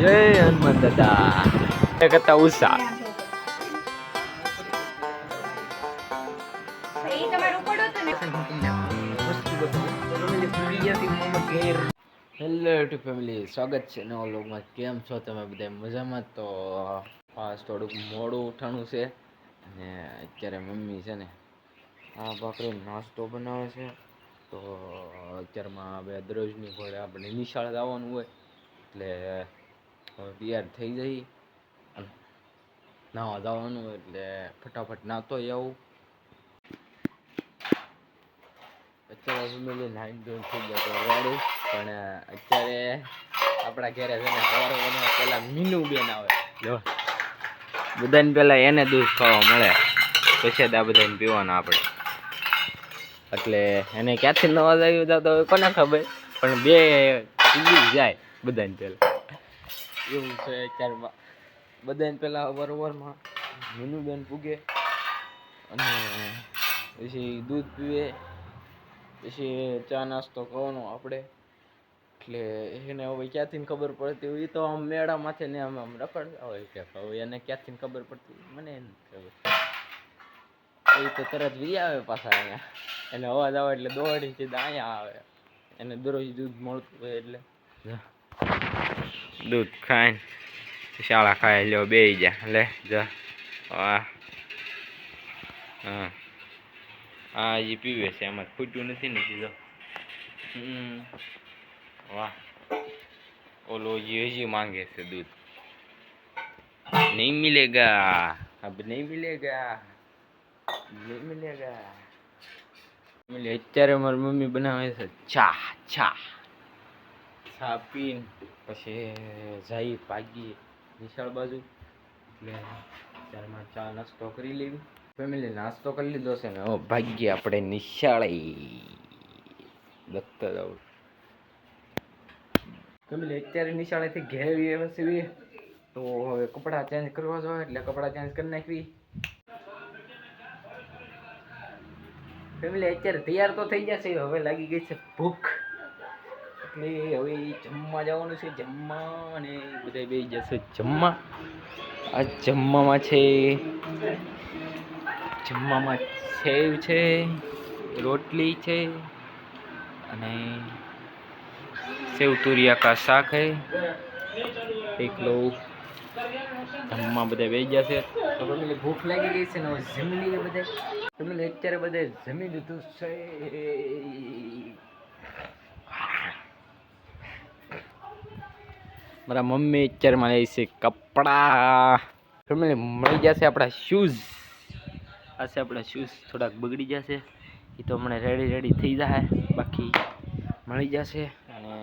જય હનુમાન દાદા એ કરતા ઉષા હેલો ટુ ફેમિલી, સ્વાગત છે નવા વ્લોગમાં. કેમ છો તમે બધા? મજામાં? તો આજ થોડુંક મોડું ઉઠાણું છે અને અત્યારે મમ્મી છે ને આ ભાખરી નાસ્તો બનાવે છે. તો અત્યારમાં હવે દરરોજની ઘોડે આપણે નિશાળ જવાનું હોય એટલે તૈયાર થઈ જઈ અને નાવા જવાનું હોય એટલે ફટાફટ નાતો આવું. અત્યારે ફેમિલી નાઈન ધોઈને થઈ ગયા રેડી, પણ અત્યારે આપણા ઘરે છે ને સવારે પહેલાં મીનુ બેન આવે. જો બધાને પહેલાં એને દૂધ ખાવા મળે, પછી આ બધાને પીવાના આપણે. એટલે એને ક્યાંથી નવા આવ્યું જતો હોય કોને ખબર, પણ બે ઉડી જાય બધાને પહેલાં. એવું છે અત્યારમાં બધાને પહેલાં અવારવારમાં મીનુબેન પૂગે અને પછી દૂધ પીવે, પછી ચા નાસ્તો કરવાનો આપણે. એટલે એને હવે ક્યાંથી ખબર પડતી હોય, એ તો આમ મેળામાંથી ને આમ રખડતા હોય કે હવે એને ક્યાંથી ખબર પડતી મને નથી ખબર. એ તો તરત વી આવે પાછા અહીંયા, એને અવાજ આવે એટલે દોડીને સીધા અહીંયા આવે. એને દરરોજ દૂધ મળતું હોય એટલે દૂધ ખાઈને શાળા ખાય લ્યો બે જા લે જા. હા હા હજી પીવે છે, એમાં ખૂટ્યું નથી ને સીધો. વાહ, ઓલો હજી માંગે છે દૂધ. નહીં મિલેગા, અબ નહીં મિલેગા, નહીં મિલેગા. અત્યારે મારી મમ્મી બનાવે છે ચા. ચા પીને પછી જઈ ભાગી નિશાળ બાજુ. એટલે અત્યારમાં ચા નાસ્તો કરી લેવી. ફેમિલી નાસ્તો કરી લીધો છે ને હવે ભાગ્યે આપણે નિશાળે દખતા જાવ. ફેમિલી અત્યારે નિશાળેથી ઘેર વ્યવસ્થિત તો હવે કપડાં ચેન્જ કરવા જોઈએ એટલે કપડાં ચેન્જ કરી નાખવી. ફેમિલી અત્યારે તૈયાર તો થઈ જશે, હવે લાગી ગઈ છે ભૂખ એટલે હવે જમવા જવાનું છે. જમવા અને બધા બે જશે જમવા. આ જમવામાં સેવ છે, રોટલી છે અને સેવ તુરિયા કા શાક હે. એકલો જમવા બધા બે જશે. તો ફેમિલી ભૂખ લાગી ગઈ છે ને હવે જમી લઈએ બધા. ફેમિલી અત્યારે બધા જમી લીધું છે. મારા મમ્મી અત્યારે મળે છે કપડા. ફેમિલી મળી જશે આપણા શૂઝ. આ છે આપણા શૂઝ, થોડાક બગડી જશે એ તો હમણાં રેડી થઈ જાય, બાકી મળી જશે. અને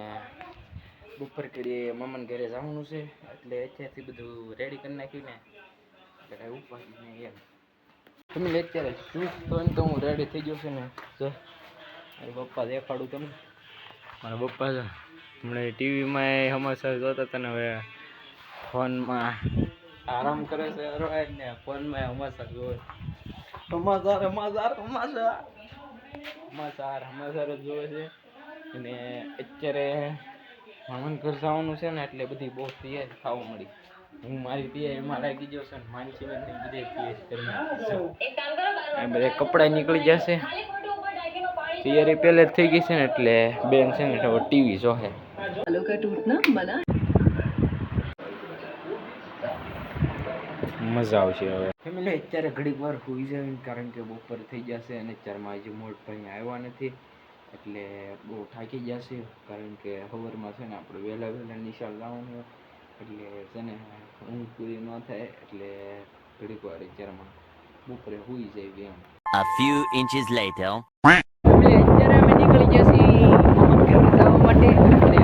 બપોર કરીએ મામાને ઘરે જવાનું છે એટલે અત્યારથી બધું રેડી કરી નાખ્યું ને એટલે ઉપાડી નહીં એમ. તમે અત્યારે શૂઝ તો એમ તો હું રેડી થઈ ગયો છે ને. જો મારા પપ્પા દેખાડું તમને. મારા પપ્પા છે હમણાં ટીવીમાં સમાચાર જોતા હતા ને હવે ફોનમાં આરામ કરે છે ને ફોનમાં સમાચાર જોવે. સમાચાર જ જોવે છે. અને અત્યારે મામાને ઘર જવાનું છે ને એટલે બધી બહુ તૈયારી થવા મળી. હું મારી તૈયારીમાં લાગી ગયો છે ને માનસી બધી બધા કપડાં નીકળી જશે. તૈયારી પહેલે જ થઈ ગઈ છે ને એટલે બેન છે ને ટીવી જોશે. મજા આવશે હવે. ફેમિલી અત્યારે ઘડીક વાર સુઈ જાય કારણ કે બપોર થઈ જશે અને અત્યારમાં હજી મોડ પણ આવ્યા નથી એટલે બહુ થાકી જશે. કારણ કે સવારમાં છે ને આપણે વહેલા નિશાળ જવાનું એટલે છે ને ઊંઘ પૂરી ન થાય એટલે ઘડીક વાર અત્યારમાં બપોરે સુઈ જાય એમ. A few inches later. અત્યારે અમે નીકળી ગયા છીએ ઘરે જવા માટે અને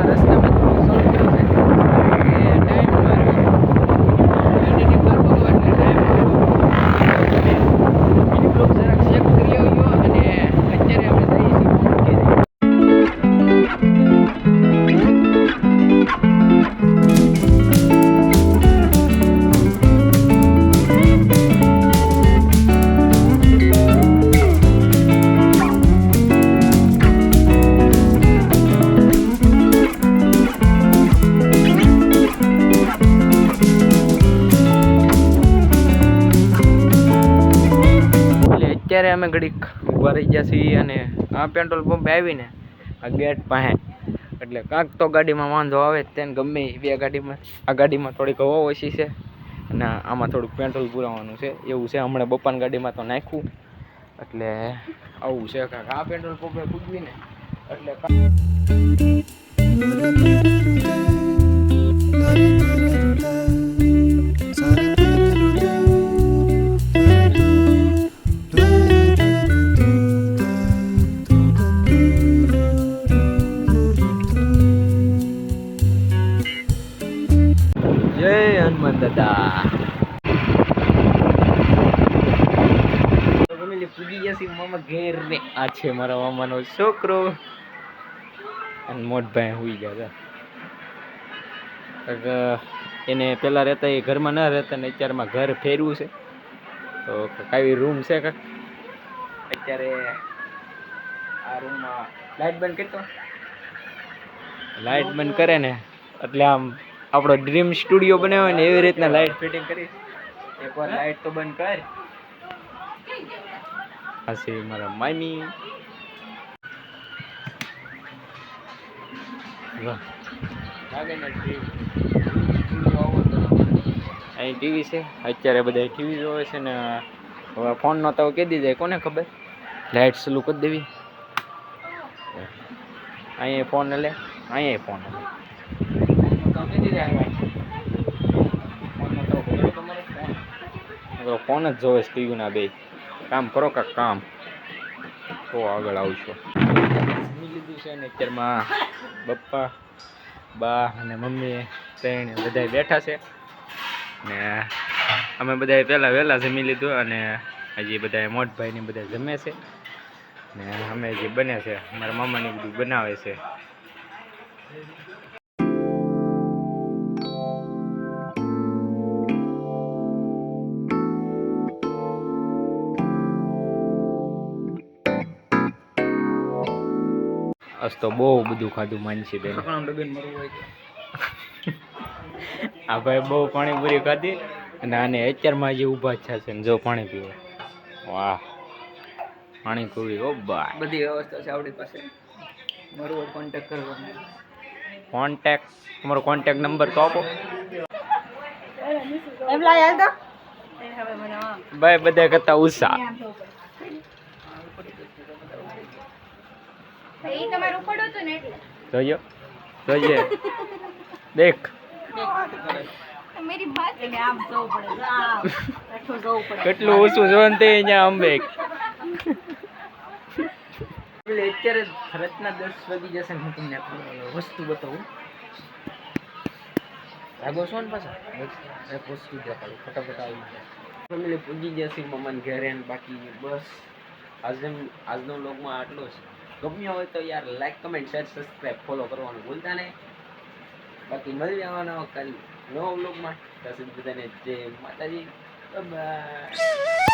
રસ્તામાં સોલ્વ કર્યું છે અત્યારે અમે ઘડીક ઊભા રહી ગયા છીએ અને આ પેટ્રોલ પંપે આવીને આ ગેટ પાસે એટલે કાંક તો ગાડીમાં વાંધો આવે જ તેને ગમે એ બે ગાડીમાં આ ગાડીમાં થોડીક હવા ઓછી છે અને આમાં થોડુંક પેટ્રોલ પુરાવાનું છે એવું છે. હમણાં બપ્પાની ગાડીમાં તો નાખ્યું એટલે આવું છે કાંક આ પેટ્રોલ પંપે પૂજવીને એટલે જય હનુમાન દાદા પૂજી જશે મામા ઘેર ને આ છે મારા મામાનો છોકરો અને મોટભાઈ હુઈ ગયા હતા. એને પેલા રહેતા એ ઘરમાં ના રહેતા ને અત્યારમાં ઘર ફેરવું છે તો કાંઈ રૂમ છે કાંક અત્યારે આ રૂમમાં લાઇટ બંધ કરતો લાઇટ બંધ કરે ને એટલે આમ આપણો ડ્રીમ સ્ટુડિયો બનાવ્યો ને એવી રીતના લાઇટ ફિટિંગ કરી. એકવાર લાઇટ તો બંધ કર. આ છે મારા મામી. અહીં ટીવી છે અત્યારે બધા ટીવી જોવે છે ને હવે ફોનનો તો કહી દીધા કોને ખબર લાઇટ ચાલુ કરી દેવી. અહીંયા ફોન લે અહીંયા ફોન લે ફોન જ જોવે છે ટીવીના બે. કામ કરો કાંક કામ તો આગળ આવશો. જમી લીધું છે ને અત્યારમાં પપ્પા બા અને મમ્મી ત્રણ બધા બેઠા છે ને અમે બધા પહેલાં વહેલા જમી લીધું અને હજી બધા મોટભાઈ ને બધા જમે છે ને અમે જે બને છે મારા મામાને બધું બનાવે છે. આજ તો બહુ બધું ખાધું માનસી બેન. આ ભાઈ બહુ પાણીપુરી ખાધી અને આને અત્યારમાં હજી ઊભા જ છે ને જો પાણી પીવે. વાહ પાણીપુરી ઓ બા બધી વ્યવસ્થા છે આપણી પાસે. મારો કોન્ટેક્ટ કરવાનો. કોન્ટેક્ટ તમારો કોન્ટેક્ટ નંબર તો આપો ભાઈ. બધા કરતા ઉષા જોઈએ જોઈએ દેખ કેટલું ઓછું જોન તે અહીંયા અંબે. અત્યારે રાતના 10 વાગી જશે ને હું તમને વસ્તુ બતાવું. આગો છો ને પાછા એક વસ્તુ દેખાડું ફટાફટ આવી જાય. ફેમિલી પૂજી જશે મમ્માને ઘરે ને બાકી બસ આજનો વ્લોગમાં આટલો જ. ગમ્યો હોય તો યાર like comment share subscribe follow કરવાનું ભૂલતા નહીં. બાકી મળી જવાના કાલે નવા વ્લોગમાં. ત્યાં સુધી બધાને જય માતાજી. બાય.